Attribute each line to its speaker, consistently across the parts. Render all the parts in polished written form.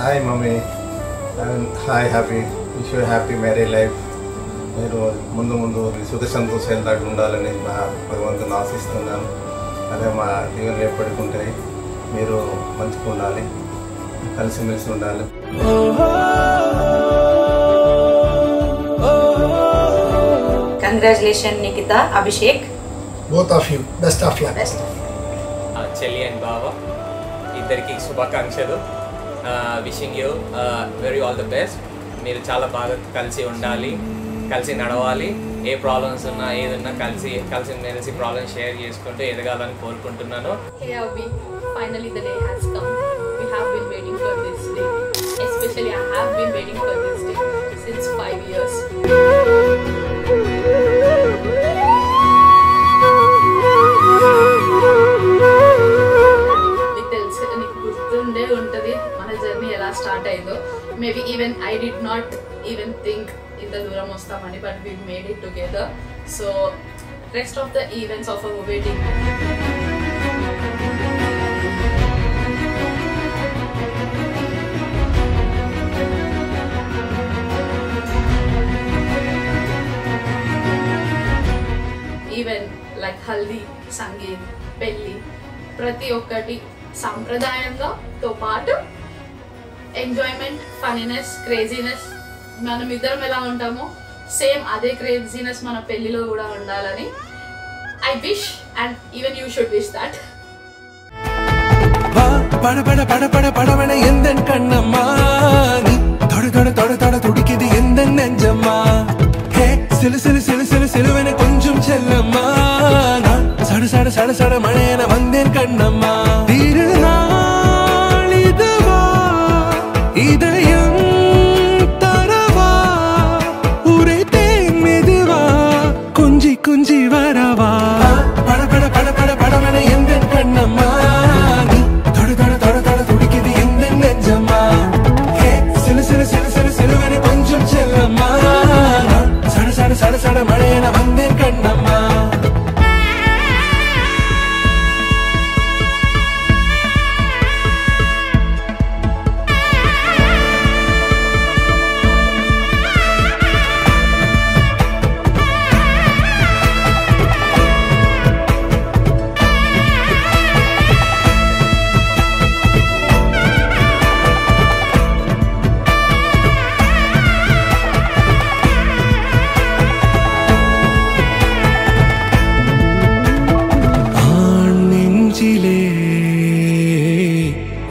Speaker 1: Hi mummy, and hi happy, wish you a happy married life. మీరు ముందు ముందు సుఖ సంతోషాలు దాకా ఉండాలని మా భగవంతుని ఆశిస్తున్నాను. అదే మా దీవెనలు ఎప్పటికీ ఉంటాయి. మీరు మంచిగా ఉండాలి, కలిసిమెలిసి ఉండాలి.
Speaker 2: Congratulations Nikita, Abhishek.
Speaker 3: Both of you, best of luck.
Speaker 4: చెల్లి అండ్ బావ ఇద్దరికి శుభాకాంక్షలు. Wishing you very all the best. మీరు చాలా బాగా కలిసి ఉండాలి, కలిసి నడవాలి. ఏ ప్రాబ్లమ్స్ ఉన్నా ఏదన్నా కలిసి మెలిసి ప్రాబ్లమ్స్ షేర్ చేసుకుంటూ ఎదగాలని కోరుకుంటున్నాను.
Speaker 5: Hey Abhi, finally the day has come. We have been waiting for this day. Especially I have been waiting for this day since 5 years. గుర్తుండే ఉంటుంది మన జర్నీ ఎలా స్టార్ట్ అయిందో. Maybe even I did not even think ఇంత దూరం వస్తామని, but we made it together. So rest of the events of our wedding even like haldi, sangeet, పెళ్ళి, ప్రతి ఒక్కటి సాంప్రదాయంతో పాటు ఎంజాయ్మెంట్, ఫనీనెస్, క్రేజీనెస్, మనం ఇద్దరం ఎలా ఉంటామో సేమ్ అదే క్రేజీనెస్ మన పెళ్లిలో కూడా ఉండాలని I wish, and even you should wish that.
Speaker 6: பட பட பட படவன எந்தன் கண்ணம்மா, நீ தொட தொட தொட தொட துடிக்குது எந்தன் நெஞ்சம்மா. ஹே சிலு சிலு சிலு சிலு சிலுவன கொஞ்சம் செல்லம்மா, நான் சட சட சட சட மழையன வந்தேன் கண்ணம்மா. திருநாள் இதுவா இதயம் தரவா, உரைத்தேன் மெதுவா குஞ்சி குஞ்சி வரவா. பட பட பட பட படவன எந்தன் கண்ணம்மா, நீ தொட தொட தொட தொட துடிக்குது எந்தன் நெஞ்சம்மா. ஹே சிலு சிலு சிலு சிலு சிலுவன கொஞ்சம் செல்லம்மா, நான் சட சட சட சட மழையன வந்தேன் கண்ணம்மா.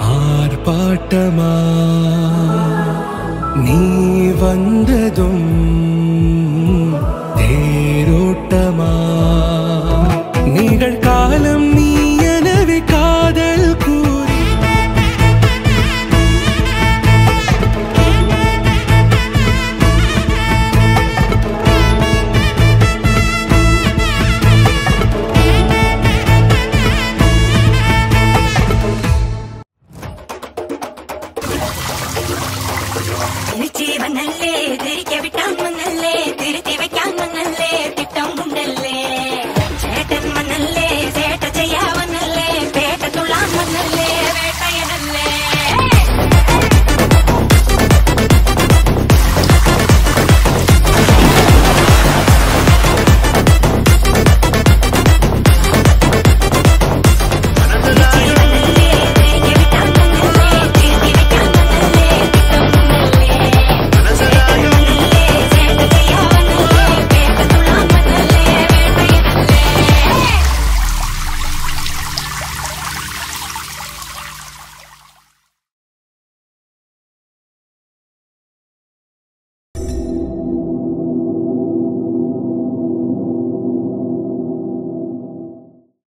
Speaker 6: ஆர்ப்பாட்டமா நீ வந்ததும் தேரோட்டமா, நிகழ்காலம் நீ எனவே காதல் கூறி
Speaker 7: திருச்சி வந்தல்லே, திரிக்க விட்டான் வந்தல்லே, திருத்தி